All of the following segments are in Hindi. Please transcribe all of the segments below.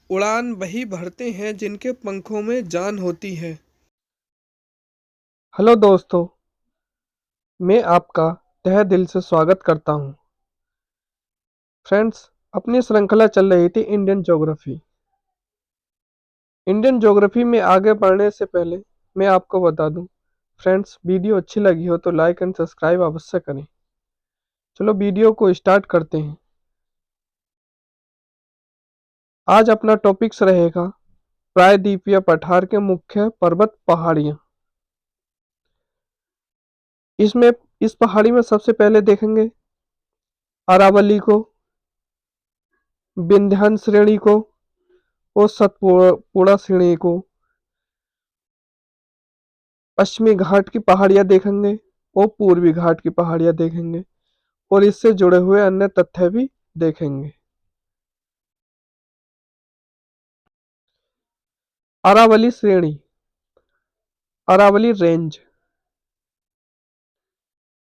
उड़ान वही भरते हैं जिनके पंखों में जान होती है। हेलो दोस्तों, मैं आपका तहे दिल से स्वागत करता हूं। फ्रेंड्स, अपनी श्रृंखला चल रही थी इंडियन ज्योग्राफी। इंडियन ज्योग्राफी में आगे बढ़ने से पहले मैं आपको बता दूं, फ्रेंड्स, वीडियो अच्छी लगी हो तो लाइक एंड सब्सक्राइब अवश्य करें। चलो वीडियो को स्टार्ट करते हैं। आज अपना टॉपिक्स रहेगा प्रायद्वीपीय पठार के मुख्य पर्वत पहाड़ियां। इसमें इस पहाड़ी में सबसे पहले देखेंगे अरावली को, विंध्याचल श्रेणी को और सतपुड़ा श्रेणी को। पश्चिमी घाट की पहाड़ियां देखेंगे और पूर्वी घाट की पहाड़ियां देखेंगे और इससे जुड़े हुए अन्य तथ्य भी देखेंगे। अरावली श्रेणी, अरावली रेंज,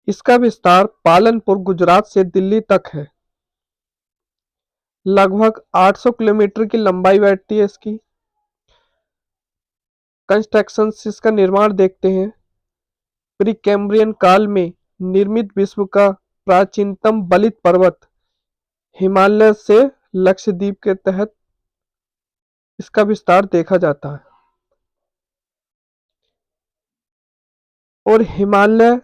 इसका विस्तार पालनपुर गुजरात से दिल्ली तक है। लगभग 800 किलोमीटर की लंबाई बैठती है इसकी। कंस्ट्रक्शन, इसका निर्माण देखते हैं। प्री कैम्ब्रियन काल में निर्मित विश्व का प्राचीनतम बलित पर्वत हिमालय से लक्षद्वीप के तहत इसका विस्तार देखा जाता है और हिमालय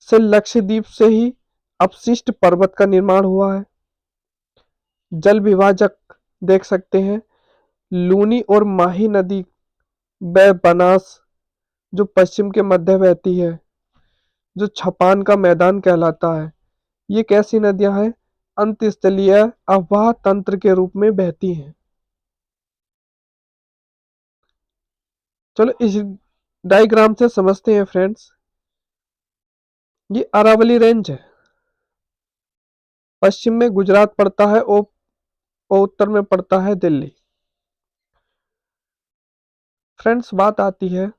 से लक्षद्वीप से ही अपशिष्ट पर्वत का निर्माण हुआ है। जल विभाजक देख सकते हैं, लूनी और माही नदी व बनास जो पश्चिम के मध्य बहती है, जो छपान का मैदान कहलाता है। ये कैसी नदियां हैं? अंतस्थलीय अववाह तंत्र के रूप में बहती हैं। चलो इस डायग्राम से समझते हैं फ्रेंड्स। ये अरावली रेंज है, पश्चिम में गुजरात पड़ता है और उत्तर में पड़ता है दिल्ली। फ्रेंड्स, बात आती है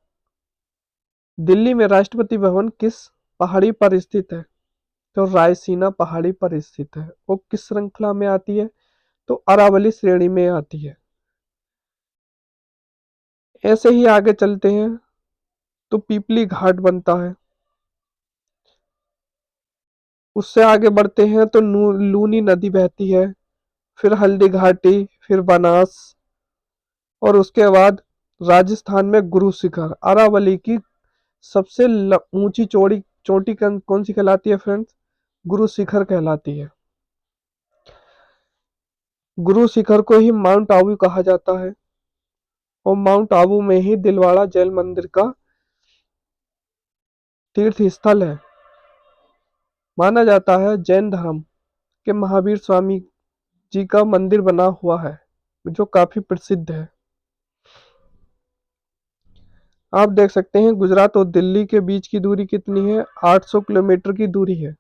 दिल्ली में राष्ट्रपति भवन किस पहाड़ी पर स्थित है? तो रायसीना पहाड़ी पर स्थित है। वो किस श्रृंखला में आती है? तो अरावली श्रेणी में आती है। ऐसे ही आगे चलते हैं तो पीपली घाट बनता है। उससे आगे बढ़ते हैं तो लूनी नदी बहती है, फिर हल्दी घाटी, फिर बनास और उसके बाद राजस्थान में गुरु शिखर। अरावली की सबसे ऊंची चौड़ी चोटी कौन सी कहलाती है फ्रेंड्स? गुरु शिखर कहलाती है। गुरु शिखर को ही माउंट आबू कहा जाता है और माउंट आबू में ही दिलवाड़ा जैन मंदिर का तीर्थ स्थल है। माना जाता है जैन धर्म के महावीर स्वामी जी का मंदिर बना हुआ है, जो काफी प्रसिद्ध है। आप देख सकते हैं गुजरात और दिल्ली के बीच की दूरी कितनी है? 800 किलोमीटर की दूरी है।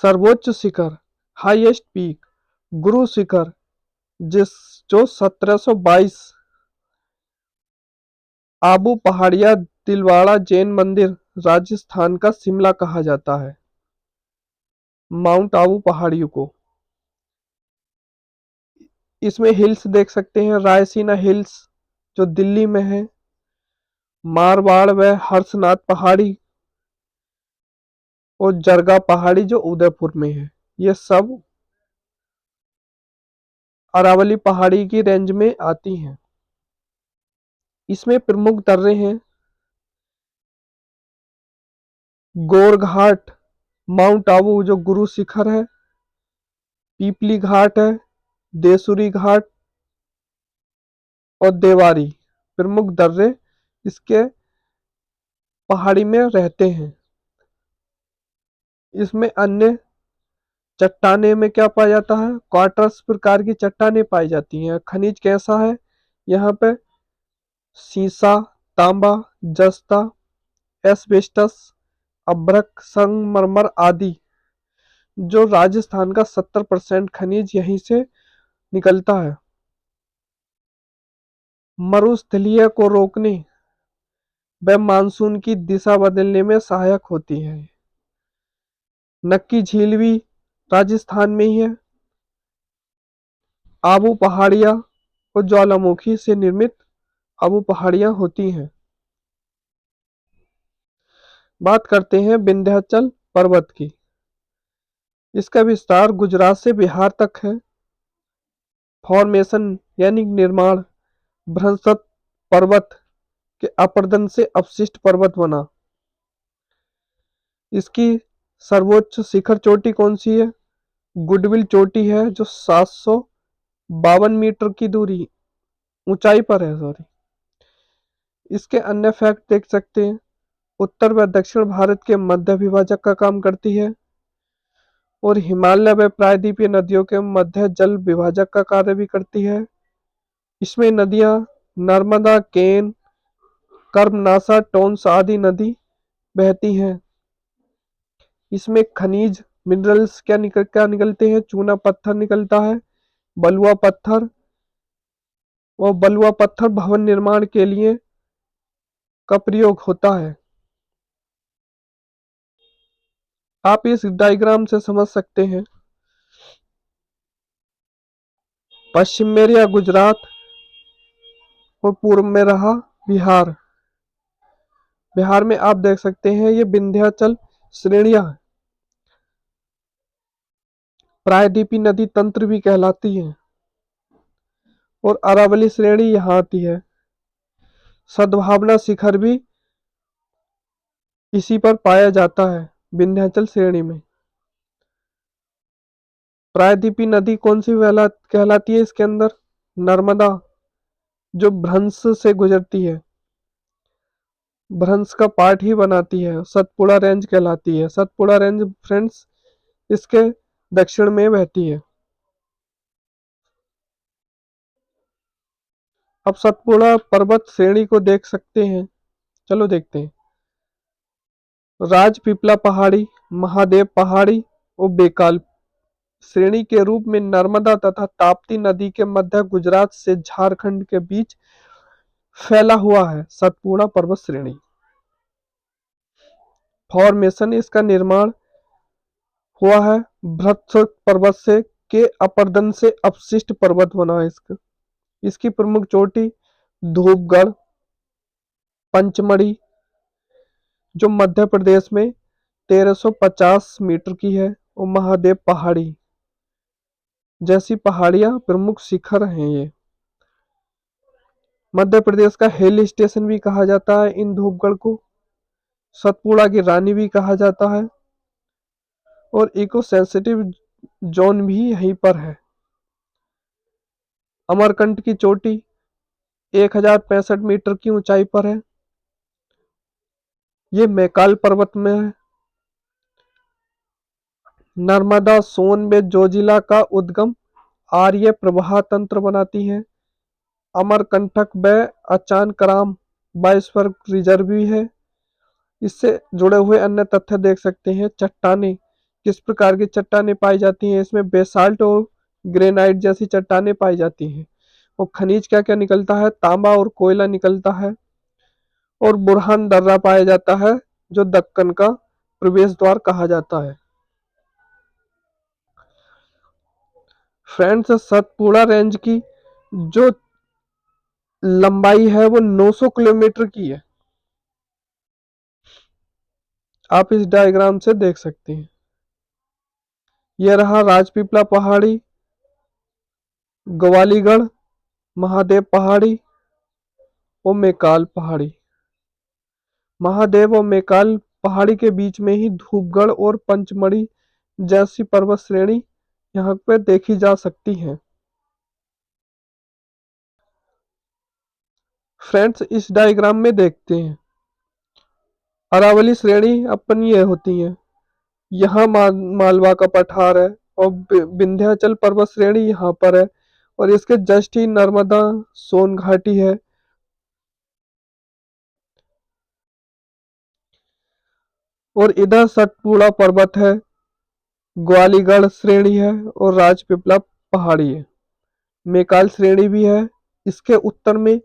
सर्वोच्च शिखर, हाईएस्ट पीक, गुरु शिखर, जिस जो 1722, आबू पहाड़िया दिलवाड़ा जैन मंदिर राजस्थान का शिमला कहा जाता है माउंट आबू पहाड़ियों को। इसमें हिल्स देख सकते हैं, रायसीना हिल्स जो दिल्ली में है, मारवाड़ व हर्षनाथ पहाड़ी और जरगा पहाड़ी जो उदयपुर में है। ये सब अरावली पहाड़ी की रेंज में आती हैं। इसमें प्रमुख दर्रे हैं गोरघाट, माउंट आबू जो गुरु शिखर है, पीपली घाट है, देसुरी घाट और देवारी। प्रमुख दर्रे इसके पहाड़ी में रहते हैं। इसमें अन्य चट्टाने में क्या पाया जाता है? क्वार्टर्स प्रकार की चट्टानें पाई जाती हैं। खनिज कैसा है यहाँ पे? सीसा, तांबा, जस्ता, एस्बेस्टस, अभ्रक, संगमरमर आदि। जो राजस्थान का 70% खनिज यहीं से निकलता है। मरुस्थलीय को रोकने व मानसून की दिशा बदलने में सहायक होती है। नक्की झील भी राजस्थान में ही है। आबू पहाड़ियां और ज्वालामुखी से निर्मित आबू पहाड़ियां होती हैं। बात करते हैं विंध्याचल पर्वत की। इसका विस्तार गुजरात से बिहार तक है। फॉर्मेशन यानी निर्माण, बृहस्पति पर्वत के अपरदन से अपशिष्ट पर्वत बना। इसकी सर्वोच्च शिखर चोटी कौन सी है? गुडविल चोटी है, जो 752 मीटर की दूरी ऊंचाई पर है। सॉरी। इसके अन्य फैक्ट देख सकते हैं। उत्तर व दक्षिण भारत के मध्य विभाजक का काम करती है और हिमालय व प्रायद्वीपीय नदियों के मध्य जल विभाजक का कार्य भी करती है। इसमें नदियां नर्मदा, केन, कर्मनाशा, टोंस आदि नदी बहती हैं। इसमें खनिज मिनरल्स क्या निकलते हैं? चूना पत्थर निकलता है, बलुआ पत्थर। और बलुआ पत्थर भवन निर्माण के लिए का प्रयोग होता है। आप इस डायग्राम से समझ सकते हैं। पश्चिम में रहा गुजरात और पूर्व में रहा बिहार। बिहार में आप देख सकते हैं ये विंध्याचल श्रेणियां प्रायद्वीपी नदी तंत्र भी कहलाती हैं और अरावली श्रेणी यहाँ आती है। सद्भावना शिखर भी इसी पर पाया जाता है, विंध्याचल श्रेणी में। प्रायद्वीपी नदी कौन सी कहलाती है इसके अंदर? नर्मदा, जो भ्रंश से गुजरती है, भ्रंश का पार्ट ही बनाती है। सतपुड़ा रेंज कहलाती है। सतपुड़ा रेंज फ्रेंड्स इसके दक्षिण में बहती है। अब सतपुड़ा पर्वत श्रेणी को देख सकते हैं। चलो देखते हैं। राजपीपला पहाड़ी, महादेव पहाड़ी और बेकाल श्रेणी के रूप में नर्मदा तथा ताप्ती नदी के मध्य गुजरात से झारखंड के बीच फैला हुआ है सतपुड़ा पर्वत श्रेणी। फॉर्मेशन, इसका निर्माण हुआ है बृहस्पति पर्वत से के अपरदन से अपशिष्ट पर्वत बना है। इसकी प्रमुख चोटी धूपगढ़, पंचमढ़ी, जो मध्य प्रदेश में 1350 मीटर की है, और महादेव पहाड़ी जैसी पहाड़ियां प्रमुख शिखर हैं। ये मध्य प्रदेश का हिल स्टेशन भी कहा जाता है इन धूपगढ़ को। सतपुड़ा की रानी भी कहा जाता है और इको सेंसिटिव जोन भी यहीं पर है। अमरकंट की चोटी 1065 मीटर की ऊंचाई पर है। ये मैकाल पर्वत में है। नर्मदा सोन में जोजिला का उद्गम आर्य प्रवाह तंत्र बनाती है। अमरकंटक व अचानकराम बायोस्फीयर रिजर्व भी है। इससे जुड़े हुए अन्य तथ्य देख सकते हैं। चट्टानें, किस प्रकार की चट्टानें पाई जाती हैं? इसमें बेसाल्ट और ग्रेनाइट जैसी चट्टानें पाई जाती हैं। और खनिज क्या क्या निकलता है? तांबा और कोयला निकलता है। और बुरहान दर्रा पाया जाता है, जो दक्कन का प्रवेश द्वार कहा जाता है। फ्रेंड्स, सतपुड़ा रेंज की जो लंबाई है वो 900 किलोमीटर की है। आप इस डायग्राम से देख सकते हैं। यह रहा राजपीपला पहाड़ी, ग्वालीगढ़, महादेव पहाड़ी और मैकाल पहाड़ी। महादेव और मैकाल पहाड़ी के बीच में ही धूपगढ़ और पंचमढ़ी जैसी पर्वत श्रेणी यहाँ पे देखी जा सकती है। फ्रेंड्स, इस डायग्राम में देखते हैं अरावली श्रेणी अपन ये होती है। यहाँ मालवा का पठार है और विंध्याचल पर्वत श्रेणी यहाँ पर है और इसके जस्ट ही नर्मदा सोन घाटी है। और इधर सतपुड़ा पर्वत है, ग्वालीगढ़ श्रेणी है और राजपीपला पहाड़ी है। मैकाल श्रेणी भी है। इसके उत्तर में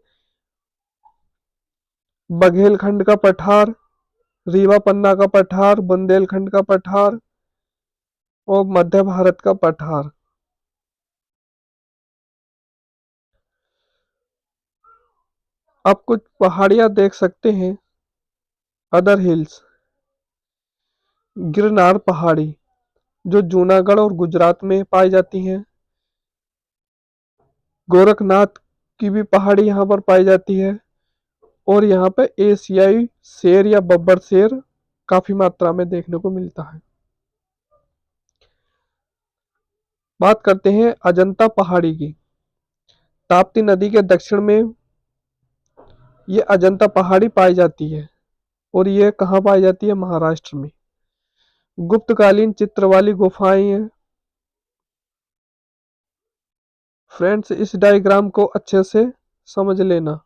बघेलखंड का पठार, रीवा पन्ना का पठार, बुंदेलखंड का पठार और मध्य भारत का पठार। आप कुछ पहाड़ियां देख सकते हैं। अदर हिल्स, गिरनार पहाड़ी जो जूनागढ़ और गुजरात में पाई जाती हैं। गोरखनाथ की भी पहाड़ी यहाँ पर पाई जाती है। और यहाँ पे एशियाई शेर या बब्बर शेर काफी मात्रा में देखने को मिलता है। बात करते हैं अजंता पहाड़ी की। ताप्ती नदी के दक्षिण में ये अजंता पहाड़ी पाई जाती है। और ये कहाँ पाई जाती है? महाराष्ट्र में। गुप्तकालीन चित्र वाली गुफाएं हैं। फ्रेंड्स, इस डायग्राम को अच्छे से समझ लेना।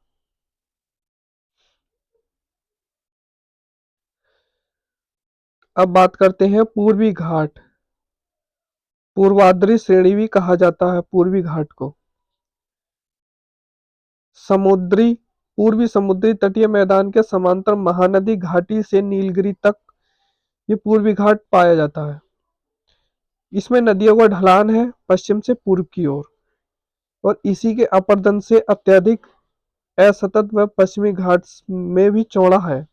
अब बात करते हैं पूर्वी घाट। पूर्वाद्री श्रेणी भी कहा जाता है पूर्वी घाट को। समुद्री पूर्वी समुद्री तटीय मैदान के समांतर महानदी घाटी से नीलगिरी तक ये पूर्वी घाट पाया जाता है। इसमें नदियों का ढलान है पश्चिम से पूर्व की ओर। और इसी के अपरदन से अत्यधिक असतत व पश्चिमी घाट में भी चौड़ा है।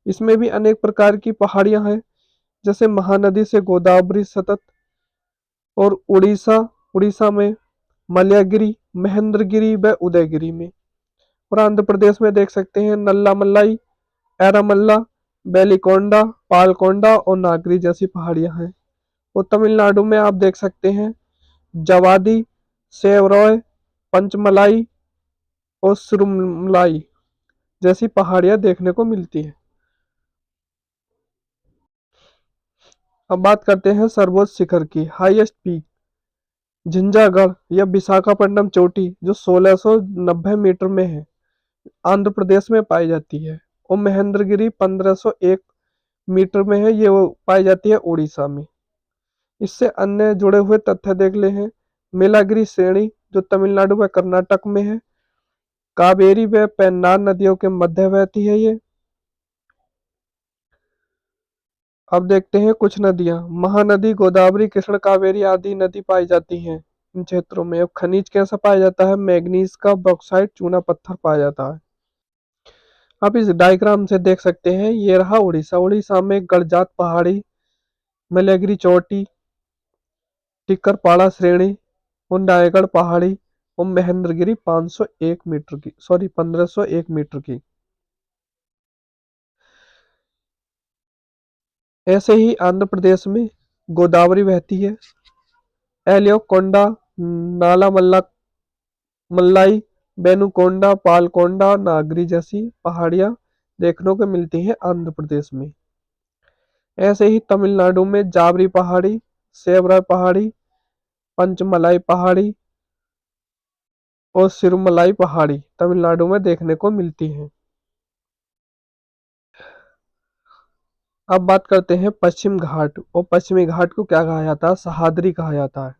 इसमें भी अनेक प्रकार की पहाड़ियां हैं, जैसे महानदी से गोदावरी सतत, और उड़ीसा उड़ीसा में मलयागिरी, महेंद्रगिरी व उदयगिरी में। और आंध्र प्रदेश में देख सकते हैं नल्लामल्लाई, एरामल्ला, बेलिकोंडा, पालकोंडा और नागरी जैसी पहाड़ियां हैं। और तमिलनाडु में आप देख सकते हैं जवादी, सेवरॉय, पंचमलाई और सुरुमलाई जैसी पहाड़ियां देखने को मिलती है। अब बात करते हैं सर्वोच्च शिखर की, हाईएस्ट पीक, झंझागढ़ या विशाखापट्टनम चोटी जो 1690 मीटर में है, आंध्र प्रदेश में पाई जाती है। और महेंद्रगिरी 1501 मीटर में है, ये वो पाई जाती है उड़ीसा में। इससे अन्य जुड़े हुए तथ्य देख ले हैं। मेलागिरी श्रेणी जो तमिलनाडु व कर्नाटक में है, कावेरी व पेन्नार नदियों के मध्य बहती है ये। अब देखते हैं कुछ नदियां। महानदी, गोदावरी, कृष्ण, कावेरी आदि नदी पाई जाती हैं इन क्षेत्रों में। अब खनिज कैसा पाया जाता है? मैग्नीज का बॉक्साइट चूना पत्थर पाया जाता है। आप इस डायग्राम से देख सकते हैं, ये रहा उड़ीसा। उड़ीसा में गड़जात पहाड़ी, मलयगिरी चोटी, टिक्करपाड़ा श्रेणी और नायगढ़ पहाड़ी और महेंद्रगिरी 501 मीटर की, सॉरी 1501 मीटर की। ऐसे ही आंध्र प्रदेश में गोदावरी बहती है। एलियोकोंडा, नालामल्ला, मल्लाई, बेनुकोंडा, पालकोंडा, नागरी जैसी पहाड़ियां देखने को मिलती हैं आंध्र प्रदेश में। ऐसे ही तमिलनाडु में जावरी पहाड़ी, सेवरा पहाड़ी, पंचमलाई पहाड़ी और सिरुमलाई पहाड़ी तमिलनाडु में देखने को मिलती हैं। अब बात करते हैं पश्चिम घाट। और पश्चिमी घाट को क्या कहा जाता है? सह्याद्री कहा जाता है।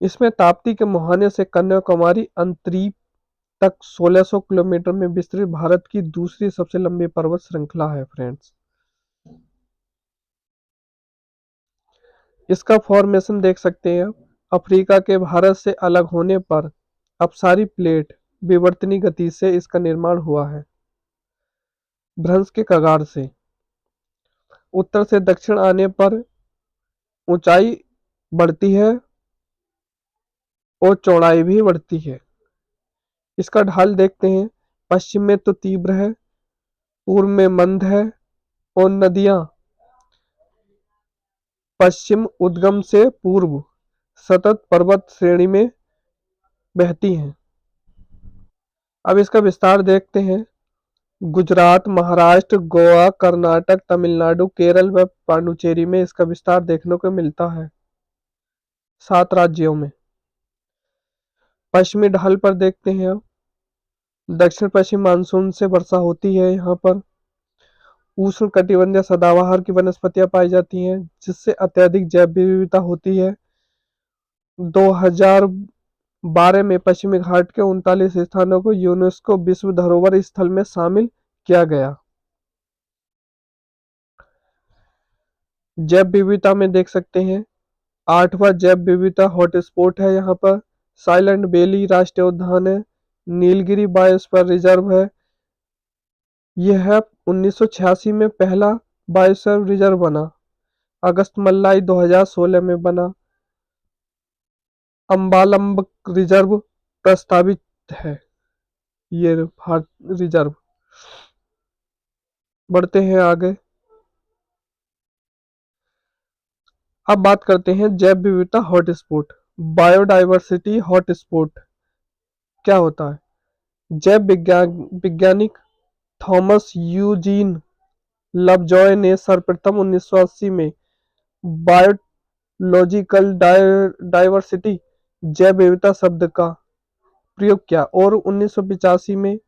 इसमें ताप्ती के मुहाने से कन्याकुमारी अंतरीप तक 1600 किलोमीटर में विस्तृत भारत की दूसरी सबसे लंबी पर्वत श्रृंखला है फ्रेंड्स। इसका फॉर्मेशन देख सकते हैं आप। अफ्रीका के भारत से अलग होने पर अपसारी प्लेट विवर्तनी गति से इसका निर्माण हुआ है। भ्रंश के कगार से उत्तर से दक्षिण आने पर ऊंचाई बढ़ती है और चौड़ाई भी बढ़ती है। इसका ढाल देखते हैं। पश्चिम में तो तीव्र है, पूर्व में मंद है और नदियां पश्चिम उद्गम से पूर्व सतत पर्वत श्रेणी में बहती हैं। अब इसका विस्तार देखते हैं। गुजरात, महाराष्ट्र, गोवा, कर्नाटक, तमिलनाडु, केरल व पांडुचेरी में इसका विस्तार देखने को मिलता है। 7 राज्यों में। पश्चिमी ढाल पर देखते हैं अब। दक्षिण पश्चिम मानसून से वर्षा होती है यहाँ पर। उष्ण कटिबंधीय सदाबहार की वनस्पतियां पाई जाती हैं, जिससे अत्यधिक जैव विविधता होती है। 2012 में पश्चिमी घाट के 39 स्थानों को यूनेस्को विश्व धरोहर स्थल में शामिल किया गया। जैव विविधता में देख सकते हैं 8वां जैव विविधता हॉटस्पॉट है यहाँ पर। साइलेंट वैली राष्ट्रीय उद्यान है, नीलगिरी बायोस्फीयर रिजर्व है, यह 1986 में पहला बायोस्फीयर रिजर्व बना। अगस्त मल्लाई 2016 में बना। अम्बालम्ब रिजर्व प्रस्तावित है, ये भारत रिजर्व। बढ़ते हैं आगे। अब बात करते हैं जैव विविधता हॉटस्पॉट। बायोडाइवर्सिटी हॉटस्पॉट क्या होता है? वैज्ञानिक थॉमस यूजीन लवजॉय ने सर्वप्रथम 1980 में बायोलॉजिकल डाइवर्सिटी जैव विविधता शब्द का प्रयोग किया और 1985 में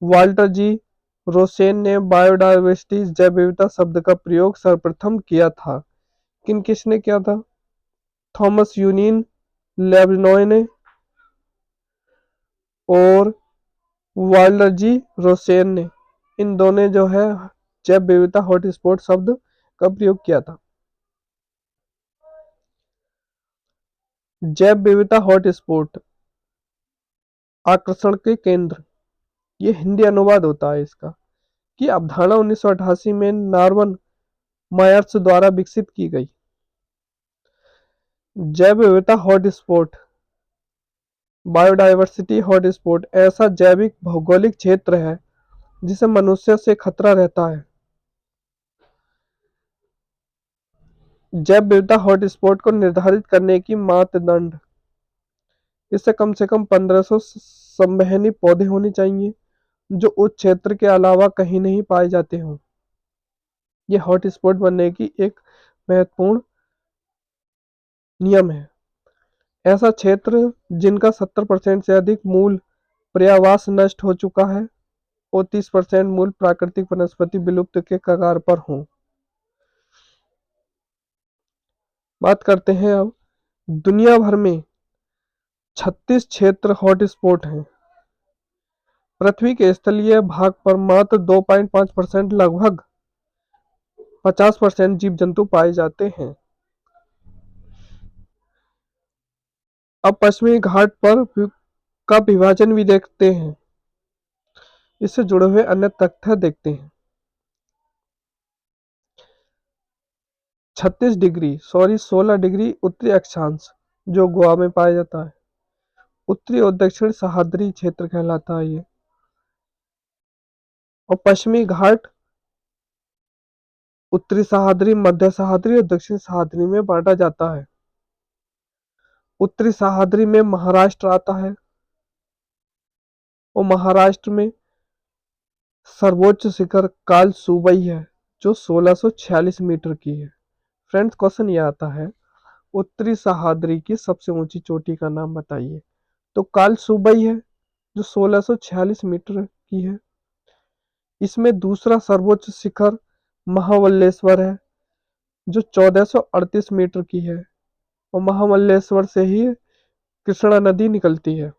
वाल्टर जी रोसेन ने बायोडाइवर्सिटी जैव विविधता शब्द का प्रयोग सर्वप्रथम किया था। किसने किया था? थॉमस यूनिन लेबनॉय ने और वाल्टर जी रोसेन ने, इन दोनों जो है जैव विविधता हॉटस्पॉट शब्द का प्रयोग किया था। जैव विविधता हॉटस्पॉट आकर्षण के केंद्र, ये हिंदी अनुवाद होता है इसका, कि अवधारणा 1988 में नॉर्मन मायर्स द्वारा विकसित की गई। जैव विविधता हॉटस्पॉट बायोडाइवर्सिटी हॉटस्पॉट ऐसा जैविक भौगोलिक क्षेत्र है जिसे मनुष्य से खतरा रहता है। जैव विविधता हॉटस्पॉट को निर्धारित करने की मापदंड, इससे कम से कम 1500 संवहनी पौधे होने चाहिए जो उस क्षेत्र के अलावा कहीं नहीं पाए जाते हों। यह हॉटस्पॉट बनने की एक महत्वपूर्ण नियम है। ऐसा क्षेत्र जिनका 70% से अधिक मूल पर्यावास नष्ट हो चुका है और 30% मूल प्राकृतिक वनस्पति विलुप्त के कगार पर हों। बात करते हैं अब, दुनिया भर में 36 क्षेत्र हॉटस्पॉट हैं। पृथ्वी के स्थलीय भाग पर मात्र 2.5% लगभग 50% जीव जंतु पाए जाते हैं। अब पश्चिमी घाट पर का विभाजन भी देखते हैं, इससे जुड़े हुए अन्य तथ्य देखते हैं। 16 डिग्री उत्तरी अक्षांश जो गोवा में पाया जाता है, उत्तरी और दक्षिण सह्याद्री क्षेत्र कहलाता है ये। और पश्चिमी घाट उत्तरी सह्याद्री, मध्य सह्याद्री और दक्षिण सह्याद्री में बांटा जाता है। उत्तरी सह्याद्री में महाराष्ट्र आता है और महाराष्ट्र में सर्वोच्च शिखर काल सुबई है जो 1646 मीटर की है। फ्रेंड्स, क्वेश्चन ये आता है, उत्तरी सह्याद्री की सबसे ऊंची चोटी का नाम बताइए। तो काल सुबई है जो 1646 मीटर की है। इसमें दूसरा सर्वोच्च शिखर महाबलेश्वर है जो 1438 मीटर की है और महाबलेश्वर से ही कृष्णा नदी निकलती है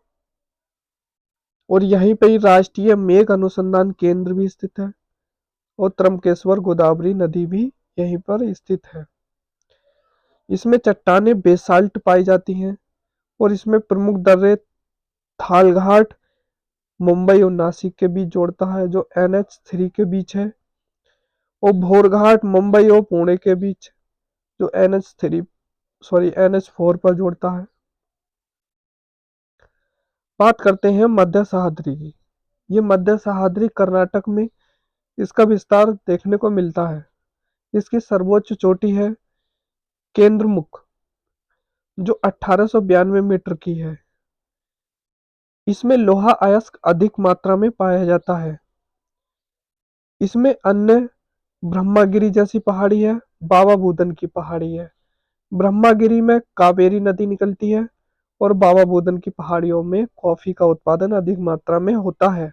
और यहीं पे ही राष्ट्रीय मेघ अनुसंधान केंद्र भी स्थित है और त्रंबकेश्वर गोदावरी नदी भी यहीं पर स्थित है। इसमें चट्टानें बेसाल्ट पाई जाती हैं और इसमें प्रमुख दर्रे थालघाट मुंबई और नासिक के बीच जोड़ता है जो NH3 के बीच है, और भोरघाट मुंबई और पुणे के बीच जो NH4 पर जोड़ता है। बात करते हैं मध्य सह्याद्री की। ये मध्य सह्याद्री कर्नाटक में इसका विस्तार देखने को मिलता है। इसकी सर्वोच्च चोटी है केंद्रमुख जो 1892 मीटर की है। इसमें लोहा अयस्क अधिक मात्रा में पाया जाता है। इसमें अन्य ब्रह्मागिरी जैसी पहाड़ी है, बाबा बुदन की पहाड़ी है। ब्रह्मागिरी में कावेरी नदी निकलती है और बाबा बुदन की पहाड़ियों में कॉफी का उत्पादन अधिक मात्रा में होता है।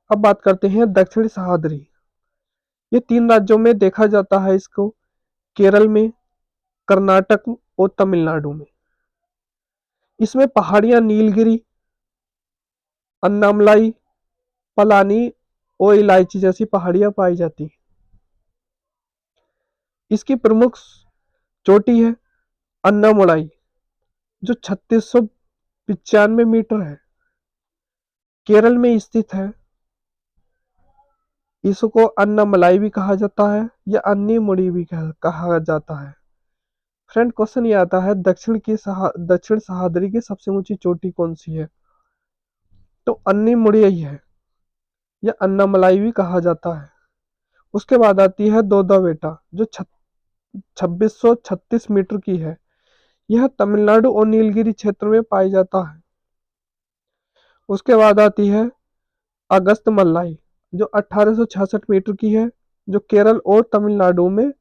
अब बात करते हैं दक्षिणी सह्याद्री। ये 3 राज्यों में देखा जाता है इसको, केरल में, कर्नाटक और तमिलनाडु में। इसमें पहाड़ियां नीलगिरी, अन्नामलाई, पलानी और इलायची जैसी पहाड़ियां पाई जाती हैं। इसकी प्रमुख चोटी है अन्नामलाई जो 95 मीटर है। केरल में स्थित है। इसको अन्नामलाई भी कहा जाता है या अन्नी मुड़ी भी कहा जाता है। फ्रेंड, क्वेश्चन ये आता है, दक्षिण सह्याद्री की सबसे ऊंची चोटी कौन सी है? तो अन्नी मुड़ी ही है, या अन्नामलाई भी कहा जाता है। उसके बाद आती है दोदा बेटा, जो 2636 मीटर की है। यह तमिलनाडु और नीलगिरी क्षेत्र में पाई जाता है। उसके बाद आती है अगस्त मल्लाई, जो 1866 मीटर की है, जो केरल और तमिलनाडु में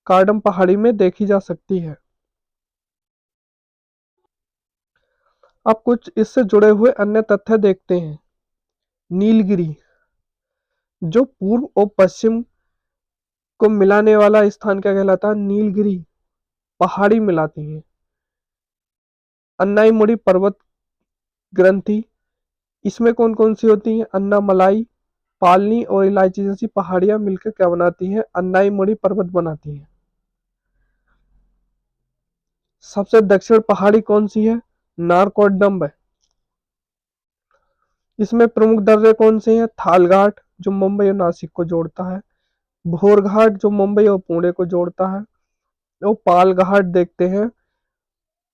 कार्डम पहाड़ी में देखी जा सकती है। अब कुछ इससे जुड़े हुए अन्य तथ्य देखते हैं। नीलगिरी, जो पूर्व और पश्चिम को मिलाने वाला स्थान क्या कहलाता है? नीलगिरी पहाड़ी मिलाती है। अन्नाईमुड़ी पर्वत ग्रंथि, इसमें कौन कौन सी होती हैं? अन्नामलाई, पालनी और इलायची जैसी पहाड़ियां मिलकर क्या बनाती हैं? अन्नाईमुड़ी पर्वत बनाती हैं। सबसे दक्षिण पहाड़ी कौन सी है? नारकोडम है। इसमें प्रमुख दर्रे कौन से हैं? थालघाट, जो मुंबई और नासिक को जोड़ता है। भोरघाट, जो मुंबई और पुणे को जोड़ता है। और पालघाट देखते हैं,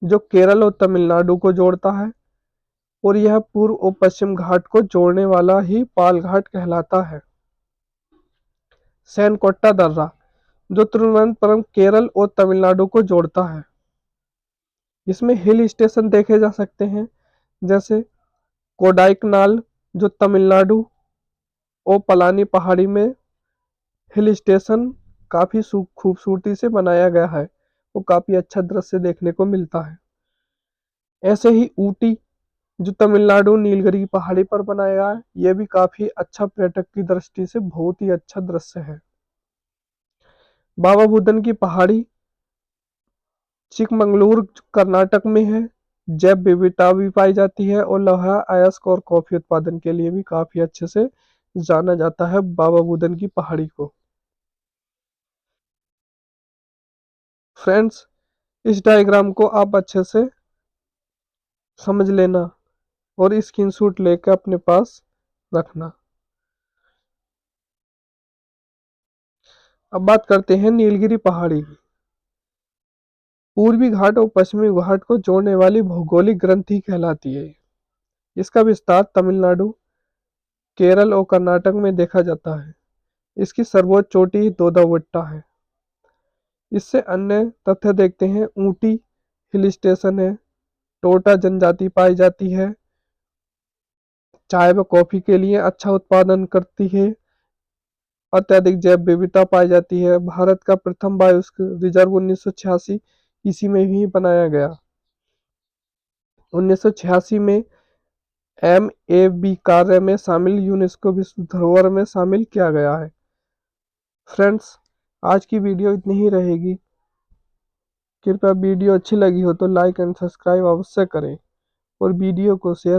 जो केरल और तमिलनाडु को जोड़ता है। और यह पूर्व और पश्चिम घाट को जोड़ने वाला ही पालघाट कहलाता है। सैनकोट्टा दर्रा, जो तिरुवनंतपुरम केरल और तमिलनाडु को जोड़ता है। इसमें हिल स्टेशन देखे जा सकते हैं, जैसे कोडाइकनाल, जो तमिलनाडु और पलानी पहाड़ी में हिल स्टेशन काफी खूबसूरती से बनाया गया है। वो काफी अच्छा दृश्य देखने को मिलता है। ऐसे ही ऊटी, जो तमिलनाडु नीलगिरी पहाड़ी पर बनाया गया है, यह भी काफी अच्छा पर्यटक की दृष्टि से बहुत ही अच्छा दृश्य है। बाबा बुदन की पहाड़ी चिकमंगलूर कर्नाटक में है। जैव विविधता भी पाई जाती है और लोहा अयस्क और कॉफी उत्पादन के लिए भी काफी अच्छे से जाना जाता है बाबा बुदन की पहाड़ी को। फ्रेंड्स, इस डायग्राम को आप अच्छे से समझ लेना और स्क्रीनशॉट लेकर अपने पास रखना। अब बात करते हैं नीलगिरी पहाड़ी की। पूर्वी घाट और पश्चिमी घाट को जोड़ने वाली भौगोलिक ग्रंथि कहलाती है। इसका विस्तार तमिलनाडु, केरल और कर्नाटक में देखा जाता है। इसकी सर्वोच्च चोटी दोदाबेट्टा है। इससे अन्य तथ्य देखते हैं। ऊटी हिल स्टेशन है। टोटा जनजाति पाई जाती है। चाय व कॉफी के लिए अच्छा उत्पादन करती है। अत्यधिक जैव विविधता पाई जाती है। भारत का प्रथम बायोस्फीयर रिजर्व 1986 इसी में ही बनाया गया। 1986 में MAB कार्य में शामिल यूनेस्को विश्व धरोहर में शामिल किया गया है। फ्रेंड्स, आज की वीडियो इतनी ही रहेगी। कृपया वीडियो अच्छी लगी हो तो लाइक एंड सब्सक्राइब अवश्य करें और वीडियो को शेयर